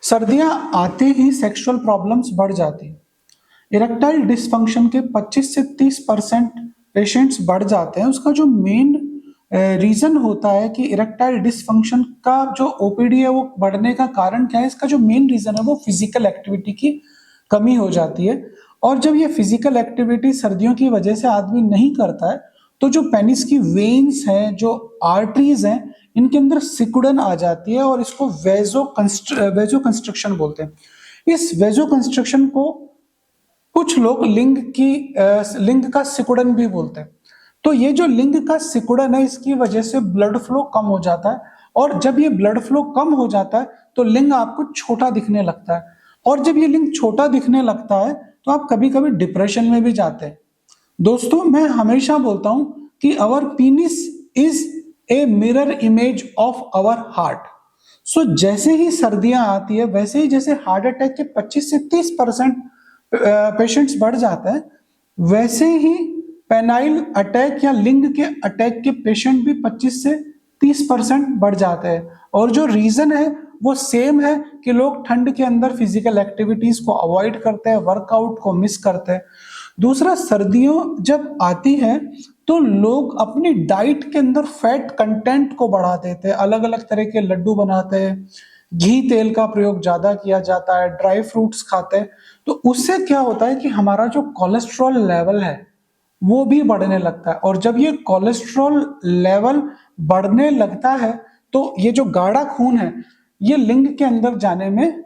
सर्दियां आते ही sexual problems बढ़ जाती हैं। इरेक्टाइल डिसफंक्शन के 25 से 30% पेशेंट्स बढ़ जाते हैं। उसका जो मेन रीजन होता है कि इरेक्टाइल डिसफंक्शन का जो ओपीडी है वो बढ़ने का कारण क्या है, इसका जो मेन रीजन है वो फिजिकल एक्टिविटी की कमी हो जाती है। और जब ये फिजिकल एक्टिविटी सर्दियों की वजह से आदमी नहीं करता है तो जो पेनिस की वेन्स हैं, जो आर्टरीज हैं, इनके अंदर सिकुड़न आ जाती है और इसको वेजो कंस्ट्रक्शन बोलते हैं। इस वेजो कंस्ट्रक्शन को कुछ लोग लिंग का सिकुड़न भी बोलते हैं। तो ये जो लिंग का सिकुड़न है, इसकी वजह से ब्लड फ्लो कम हो जाता है और जब ये ब्लड फ्लो कम हो जाता है तो लिंग आपको छोटा दिखने लगता है और जब ये लिंग छोटा दिखने लगता है तो आप कभी कभी डिप्रेशन में भी जाते हैं। दोस्तों, मैं हमेशा बोलता हूं कि our penis is a mirror image of our heart. So जैसे ही सर्दियां आती है वैसे ही जैसे हार्ट अटैक के 25 से 30% पेशेंट्स बढ़ जाते हैं, वैसे ही पेनाइल अटैक या लिंग के अटैक के पेशेंट भी 25 से 30% बढ़ जाते हैं। और जो रीजन है वो सेम है कि लोग ठंड के अंदर फिजिकल एक्टिविटीज को अवॉइड करते हैं, वर्कआउट को मिस करते हैं। दूसरा, सर्दियों जब आती है तो लोग अपनी डाइट के अंदर फैट कंटेंट को बढ़ा देते हैं, अलग अलग तरह के लड्डू बनाते हैं, घी तेल का प्रयोग ज्यादा किया जाता है, ड्राई फ्रूट्स खाते हैं। तो उससे क्या होता है कि हमारा जो कोलेस्ट्रॉल लेवल है वो भी बढ़ने लगता है और जब ये कोलेस्ट्रॉल लेवल बढ़ने लगता है तो ये जो गाढ़ा खून है ये लिंग के अंदर जाने में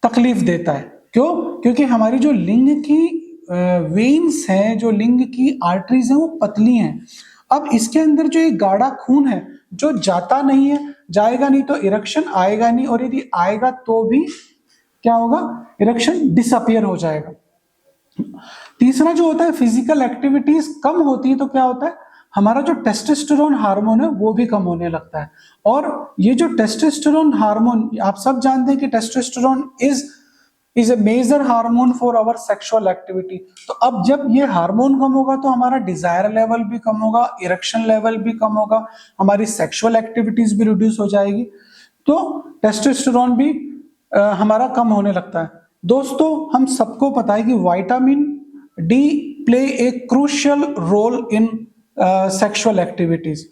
तकलीफ देता है। क्यों? क्योंकि हमारी जो लिंग की वेन्स हैं, जो लिंग की आर्टरीज हैं, वो पतली हैं। अब इसके अंदर जो एक गाढ़ा खून है जो जाता नहीं है, जाएगा नहीं तो इरेक्शन आएगा नहीं, और यदि आएगा तो भी क्या होगा, इरेक्शन डिसअपियर हो जाएगा। तीसरा जो होता है, फिजिकल एक्टिविटीज कम होती है तो क्या होता है, हमारा जो टेस्टोस्टेरोन हार्मोन है वो भी कम होने लगता है। और ये जो टेस्टोस्टेरोन हार्मोन, आप सब जानते हैं कि testosterone is a major hormone for our sexual activity. तो अब जब ये हार्मोन कम होगा तो हमारा डिजायर लेवल भी कम होगा, इरेक्शन लेवल भी कम होगा, हमारी सेक्सुअल एक्टिविटीज भी रिड्यूस हो जाएगी, तो टेस्टोस्टेरोन भी हमारा कम होने लगता है। दोस्तों, हम सबको पता है कि vitamin D play a crucial role in sexual activities.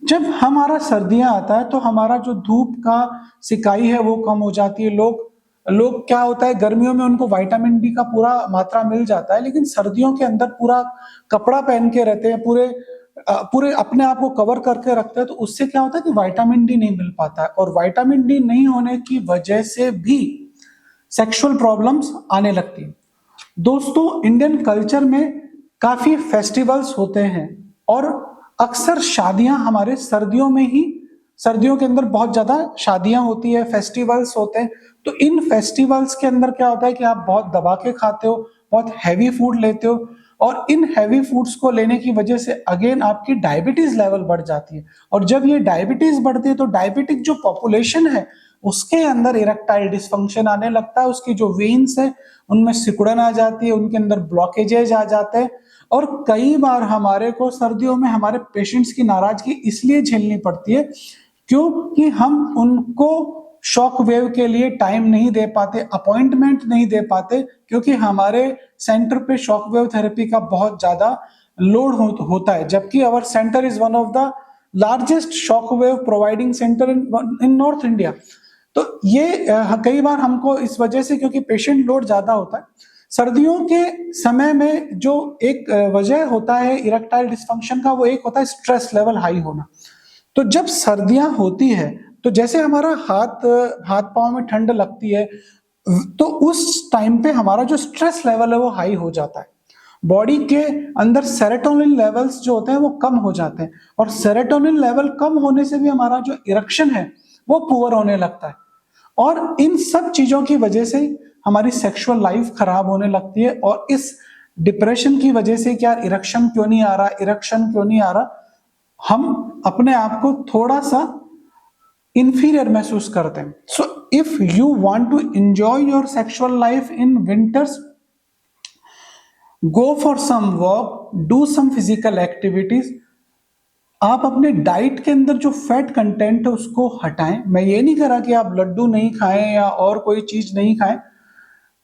जब हमारा सर्दियां आता है तो हमारा जो धूप का सिकाई है वो कम हो जाती है। लोग लोग क्या होता है, गर्मियों में उनको विटामिन डी का पूरा मात्रा मिल जाता है, लेकिन सर्दियों के अंदर पूरा कपड़ा पहन के रहते हैं, पूरे पूरे अपने आप को कवर करके रखते हैं, तो उससे क्या होता है कि विटामिन डी नहीं मिल पाता है और विटामिन डी नहीं होने की वजह से भी सेक्सुअल प्रॉब्लम्स आने लगती है। दोस्तों, इंडियन कल्चर में काफी फेस्टिवल्स होते हैं और अक्सर शादियां हमारे सर्दियों में ही, सर्दियों के अंदर बहुत ज्यादा शादियां होती है, फेस्टिवल्स होते हैं। तो इन फेस्टिवल्स के अंदर क्या होता है कि आप बहुत दबा के खाते हो, बहुत हैवी फूड लेते हो और इन हैवी फूड्स को लेने की वजह से अगेन आपकी डायबिटीज लेवल बढ़ जाती है। और जब ये डायबिटीज बढ़ती है तो डायबिटिक जो पॉपुलेशन है उसके अंदर इरेक्टाइल डिसफंक्शन आने लगता है, उसकी जो वेन्स है उनमें सिकुड़न आ जाती है, उनके अंदर ब्लॉकेजेज आ जाते हैं। और कई बार हमारे को सर्दियों में हमारे पेशेंट्स की नाराजगी इसलिए झेलनी पड़ती है क्योंकि हम उनको शॉक वेव के लिए टाइम नहीं दे पाते, अपॉइंटमेंट नहीं दे पाते, क्योंकि हमारे सेंटर पे शॉक वेव थेरेपी का बहुत ज्यादा लोड होता है, जबकि our centre is one of the largest shock wave providing centre in north India. तो ये कई बार हमको इस वजह से, क्योंकि पेशेंट लोड ज्यादा होता है, सर्दियों के समय में जो एक वजह होता है इरेक्टाइल डिसफंक्शन का, वो एक होता है स्ट्रेस लेवल हाई होना। तो जब सर्दियां होती है तो जैसे हमारा हाथ हाथ पांव में ठंड लगती है, तो उस टाइम पे हमारा जो स्ट्रेस लेवल है वो हाई हो जाता है। बॉडी के अंदर सेरोटोनिन लेवल्स जो होते हैं वो कम हो जाते हैं और सेरोटोनिन लेवल कम होने से भी हमारा जो इरेक्शन है वो पुअर होने लगता है। और इन सब चीजों की वजह से हमारी सेक्सुअल लाइफ खराब होने लगती है। और इस डिप्रेशन की वजह से क्या, इरेक्शन क्यों नहीं आ रहा, इरेक्शन क्यों नहीं आ रहा, हम अपने आप को थोड़ा सा इंफीरियर महसूस करते हैं। So if you want to enjoy your sexual life in winters, go for some walk, do some physical activities, आप अपने डाइट के अंदर जो फैट कंटेंट है उसको हटाएं। मैं ये नहीं कह रहा कि आप लड्डू नहीं खाएं या और कोई चीज नहीं खाएं,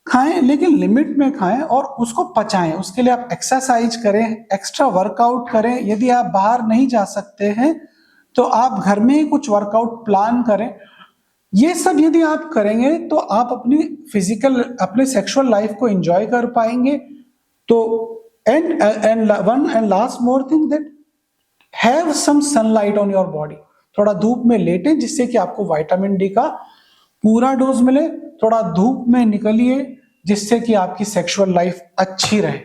खाएं लेकिन लिमिट में खाएं और उसको पचाएं। उसके लिए आप एक्सरसाइज करें, एक्स्ट्रा वर्कआउट करें। यदि आप बाहर नहीं जा सकते हैं तो आप घर में ही कुछ वर्कआउट प्लान करें। ये सब यदि आप करेंगे तो आप अपनी फिजिकल, अपने सेक्सुअल लाइफ को एंजॉय कर पाएंगे। तो and one and last more thing that have some sunlight on your body. थोड़ा धूप में लेटे जिससे कि आपको विटामिन डी का पूरा डोज मिले। थोड़ा धूप में निकलिए जिससे कि आपकी सेक्सुअल लाइफ अच्छी रहे।